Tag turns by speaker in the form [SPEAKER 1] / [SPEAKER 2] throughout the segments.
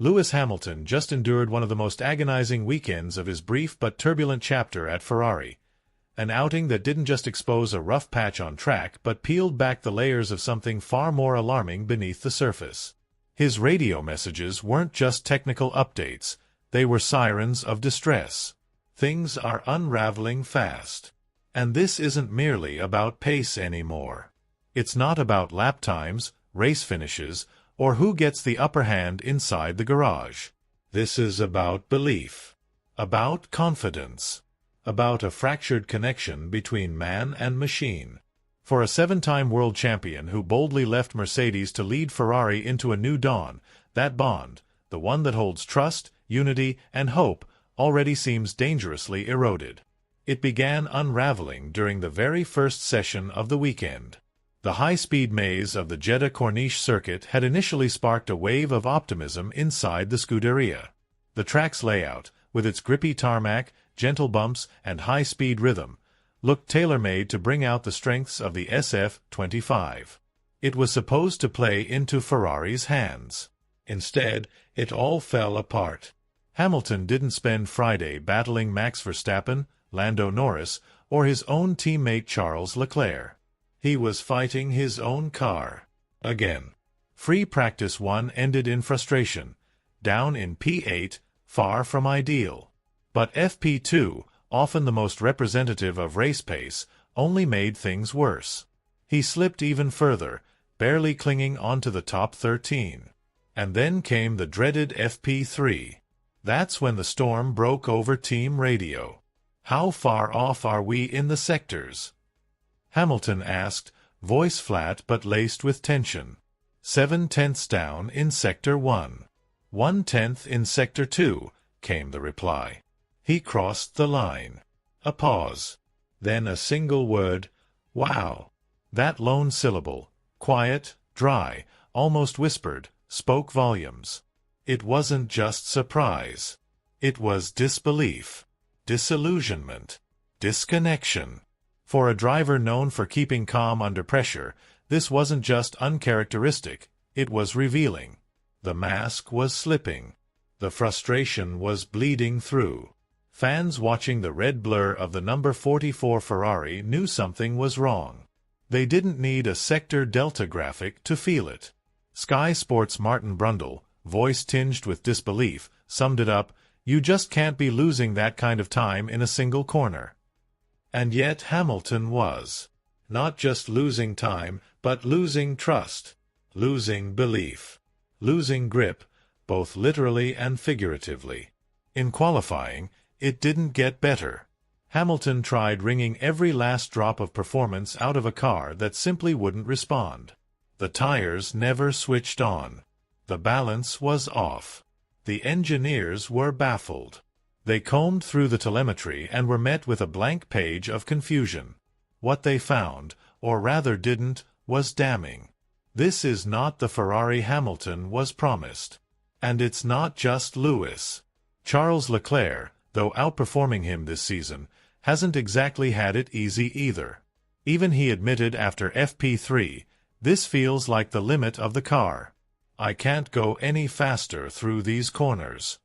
[SPEAKER 1] Lewis Hamilton just endured one of the most agonizing weekends of his brief but turbulent chapter at Ferrari. An outing that didn't just expose a rough patch on track but peeled back the layers of something far more alarming beneath the surface. His radio messages weren't just technical updates, they were sirens of distress. Things are unraveling fast. And this isn't merely about pace anymore. It's not about lap times, race finishes, or who gets the upper hand inside the garage. This is about belief, about confidence, about a fractured connection between man and machine. For a 7-time world champion who boldly left Mercedes to lead Ferrari into a new dawn, that bond, the one that holds trust, unity, and hope, already seems dangerously eroded. It began unraveling during the very first session of the weekend. The high-speed maze of the Jeddah Corniche circuit had initially sparked a wave of optimism inside the Scuderia. The track's layout, with its grippy tarmac, gentle bumps, and high-speed rhythm, looked tailor-made to bring out the strengths of the SF25. It was supposed to play into Ferrari's hands. Instead, it all fell apart. Hamilton didn't spend Friday battling Max Verstappen, Lando Norris, or his own teammate Charles Leclerc. He was fighting his own car. Again. Free practice 1 ended in frustration, down in P8, far from ideal. But FP2, often the most representative of race pace, only made things worse. He slipped even further, barely clinging onto the top 13. And then came the dreaded FP3. That's when the storm broke over team radio. "How far off are we in the sectors?" Hamilton asked, voice flat but laced with tension. 7/10 down in Sector 1. 1/10 in Sector 2, came the reply. He crossed the line. A pause. Then a single word, "Wow." That lone syllable, quiet, dry, almost whispered, spoke volumes. It wasn't just surprise. It was disbelief, disillusionment, disconnection. For a driver known for keeping calm under pressure, this wasn't just uncharacteristic, it was revealing. The mask was slipping. The frustration was bleeding through. Fans watching the red blur of the number 44 Ferrari knew something was wrong. They didn't need a sector delta graphic to feel it. Sky Sports' Martin Brundle, voice tinged with disbelief, summed it up, "You just can't be losing that kind of time in a single corner." And yet Hamilton was. Not just losing time, but losing trust, losing belief, losing grip, both literally and figuratively. In qualifying, it didn't get better. Hamilton tried wringing every last drop of performance out of a car that simply wouldn't respond. The tires never switched on. The balance was off. The engineers were baffled. They combed through the telemetry and were met with a blank page of confusion. What they found, or rather didn't, was damning. This is not the Ferrari Hamilton was promised. And it's not just Lewis. Charles Leclerc, though outperforming him this season, hasn't exactly had it easy either. Even he admitted after FP3, "This feels like the limit of the car. I can't go any faster through these corners."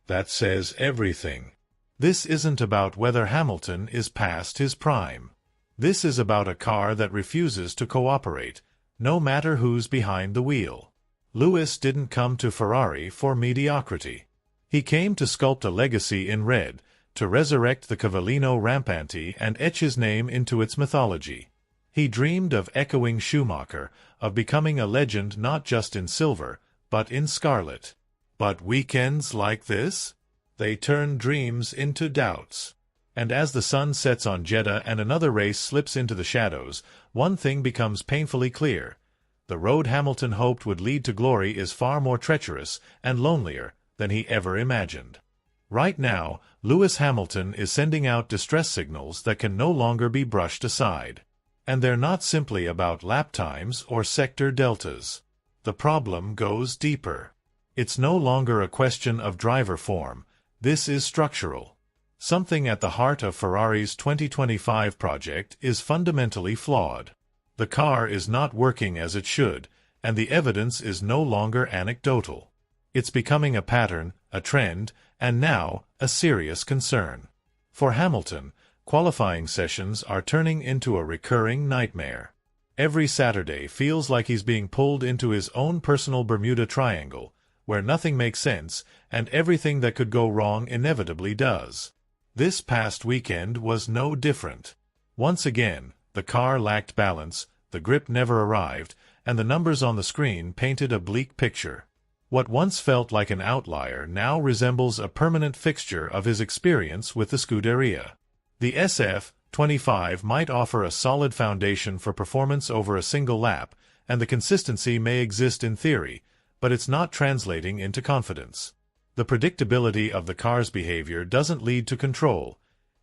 [SPEAKER 1] That says everything. This isn't about whether Hamilton is past his prime. This is about a car that refuses to cooperate, no matter who's behind the wheel. Lewis didn't come to Ferrari for mediocrity. He came to sculpt a legacy in red, to resurrect the Cavallino Rampante and etch his name into its mythology. He dreamed of echoing Schumacher, of becoming a legend not just in silver, but in scarlet. But weekends like this? They turn dreams into doubts. And as the sun sets on Jeddah and another race slips into the shadows, one thing becomes painfully clear. The road Hamilton hoped would lead to glory is far more treacherous and lonelier than he ever imagined. Right now, Lewis Hamilton is sending out distress signals that can no longer be brushed aside. And they're not simply about lap times or sector deltas. The problem goes deeper. It's no longer a question of driver form. This is structural. Something at the heart of Ferrari's 2025 project is fundamentally flawed. The car is not working as it should, and the evidence is no longer anecdotal. It's becoming a pattern, a trend, and now, a serious concern. For Hamilton, qualifying sessions are turning into a recurring nightmare. Every Saturday feels like he's being pulled into his own personal Bermuda Triangle, where nothing makes sense, and everything that could go wrong inevitably does. This past weekend was no different. Once again, the car lacked balance, the grip never arrived, and the numbers on the screen painted a bleak picture. What once felt like an outlier now resembles a permanent fixture of his experience with the Scuderia. The SF-25 might offer a solid foundation for performance over a single lap, and the consistency may exist in theory, but it's not translating into confidence. The predictability of the car's behavior doesn't lead to control.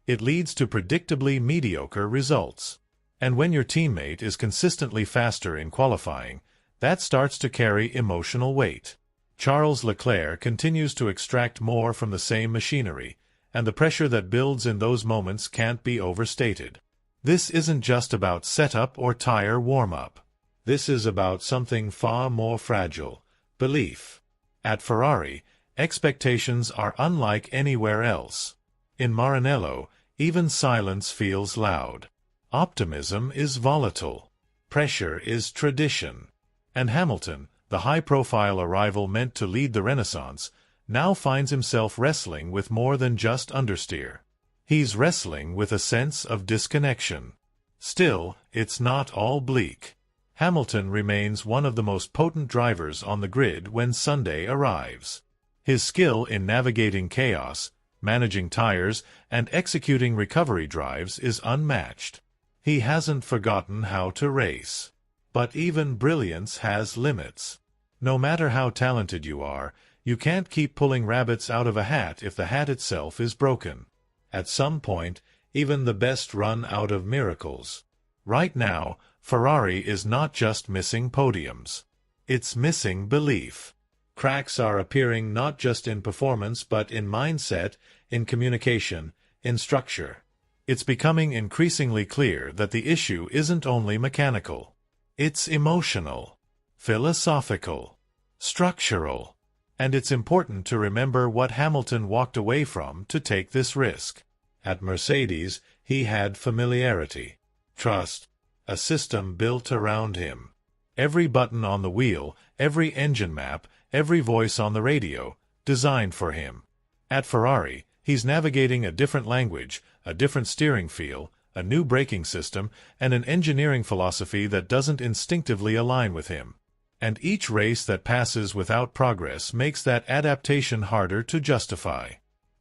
[SPEAKER 1] It leads to predictably mediocre results. And when your teammate is consistently faster in qualifying, that starts to carry emotional weight. Charles Leclerc continues to extract more from the same machinery, and the pressure that builds in those moments can't be overstated. This isn't just about setup or tire warm-up. This is about something far more fragile: belief. At Ferrari, expectations are unlike anywhere else. In Maranello, even silence feels loud. Optimism is volatile. Pressure is tradition. And Hamilton, the high-profile arrival meant to lead the Renaissance, now finds himself wrestling with more than just understeer. He's wrestling with a sense of disconnection. Still, it's not all bleak. Hamilton remains one of the most potent drivers on the grid when Sunday arrives. His skill in navigating chaos, managing tires, and executing recovery drives is unmatched. He hasn't forgotten how to race. But even brilliance has limits. No matter how talented you are, you can't keep pulling rabbits out of a hat if the hat itself is broken. At some point, even the best run out of miracles. Right now, Ferrari is not just missing podiums. It's missing belief. Cracks are appearing not just in performance but in mindset, in communication, in structure. It's becoming increasingly clear that the issue isn't only mechanical. It's emotional, philosophical, structural. And it's important to remember what Hamilton walked away from to take this risk. At Mercedes, he had familiarity, trust, a system built around him. Every button on the wheel, every engine map, every voice on the radio, designed for him. At Ferrari, he's navigating a different language, a different steering feel, a new braking system, and an engineering philosophy that doesn't instinctively align with him. And each race that passes without progress makes that adaptation harder to justify.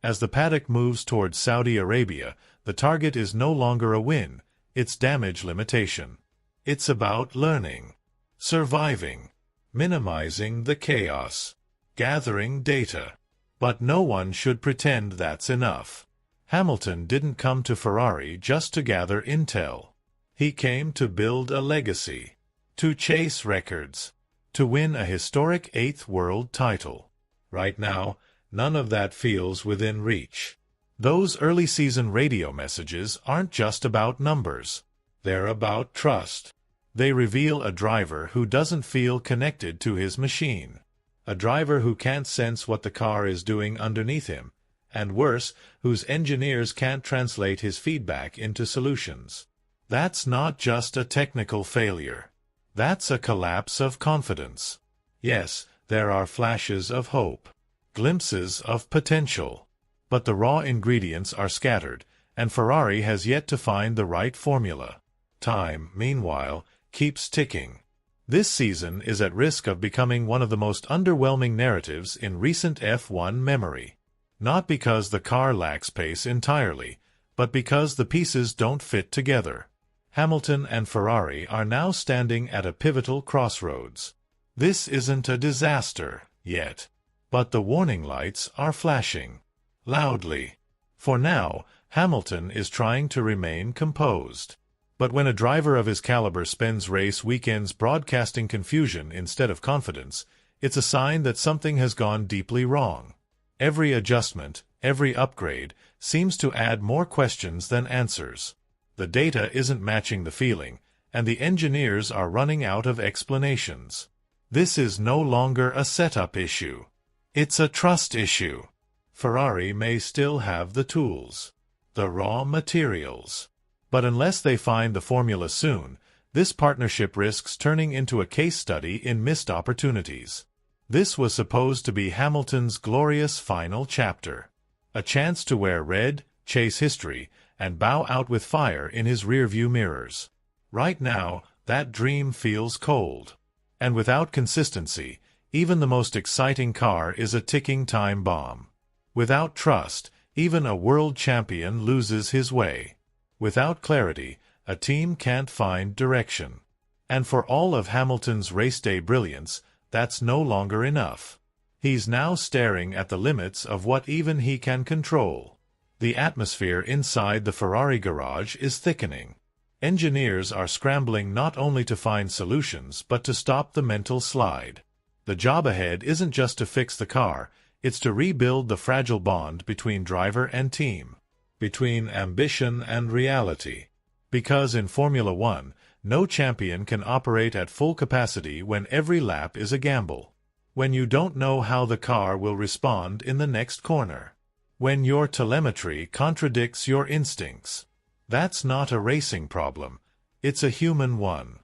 [SPEAKER 1] As the paddock moves towards Saudi Arabia, the target is no longer a win, it's damage limitation. It's about learning, surviving, minimizing the chaos, gathering data. But no one should pretend that's enough. Hamilton didn't come to Ferrari just to gather intel. He came to build a legacy, to chase records, to win a historic 8th world title. Right now, none of that feels within reach. Those early season radio messages aren't just about numbers. They're about trust. They reveal a driver who doesn't feel connected to his machine. A driver who can't sense what the car is doing underneath him, and worse, whose engineers can't translate his feedback into solutions. That's not just a technical failure. That's a collapse of confidence. Yes, there are flashes of hope, glimpses of potential. But the raw ingredients are scattered, and Ferrari has yet to find the right formula. Time, meanwhile, keeps ticking. This season is at risk of becoming one of the most underwhelming narratives in recent F1 memory. Not because the car lacks pace entirely, but because the pieces don't fit together. Hamilton and Ferrari are now standing at a pivotal crossroads. This isn't a disaster, yet. But the warning lights are flashing. Loudly. For now, Hamilton is trying to remain composed. But when a driver of his caliber spends race weekends broadcasting confusion instead of confidence, it's a sign that something has gone deeply wrong. Every adjustment, every upgrade, seems to add more questions than answers. The data isn't matching the feeling, and the engineers are running out of explanations. This is no longer a setup issue. It's a trust issue. Ferrari may still have the tools, the raw materials. But unless they find the formula soon, this partnership risks turning into a case study in missed opportunities. This was supposed to be Hamilton's glorious final chapter. A chance to wear red, chase history, and bow out with fire in his rearview mirrors. Right now, that dream feels cold. And without consistency, even the most exciting car is a ticking time bomb. Without trust, even a world champion loses his way. Without clarity, a team can't find direction. And for all of Hamilton's race day brilliance, that's no longer enough. He's now staring at the limits of what even he can control. The atmosphere inside the Ferrari garage is thickening. Engineers are scrambling not only to find solutions but to stop the mental slide. The job ahead isn't just to fix the car, it's to rebuild the fragile bond between driver and team, between ambition and reality. Because in Formula One, no champion can operate at full capacity when every lap is a gamble. When you don't know how the car will respond in the next corner. When your telemetry contradicts your instincts. That's not a racing problem, it's a human one.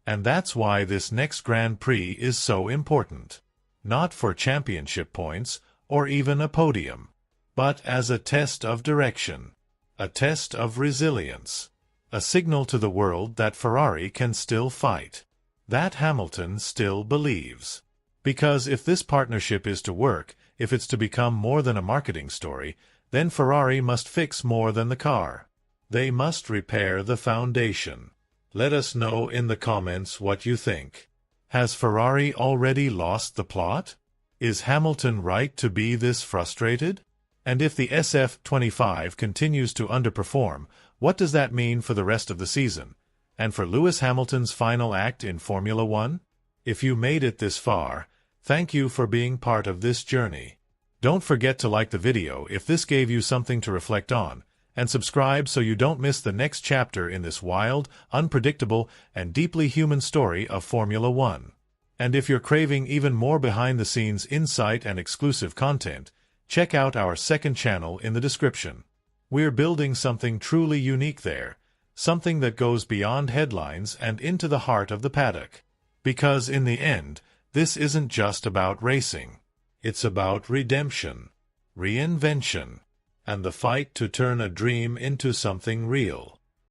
[SPEAKER 1] And that's why this next Grand Prix is so important. Not for championship points, or even a podium, but as a test of direction, a test of resilience, a signal to the world that Ferrari can still fight, that Hamilton still believes. Because if this partnership is to work, if it's to become more than a marketing story, then Ferrari must fix more than the car. They must repair the foundation. Let us know in the comments what you think. Has Ferrari already lost the plot? Is Hamilton right to be this frustrated? And if the SF25 continues to underperform, what does that mean for the rest of the season? And for Lewis Hamilton's final act in Formula One? If you made it this far, thank you for being part of this journey. Don't forget to like the video if this gave you something to reflect on, and subscribe so you don't miss the next chapter in this wild, unpredictable, and deeply human story of Formula One. And if you're craving even more behind-the-scenes insight and exclusive content, check out our second channel in the description. We're building something truly unique there, something that goes beyond headlines and into the heart of the paddock. Because in the end, this isn't just about racing. It's about redemption, reinvention, and the fight to turn a dream into something real.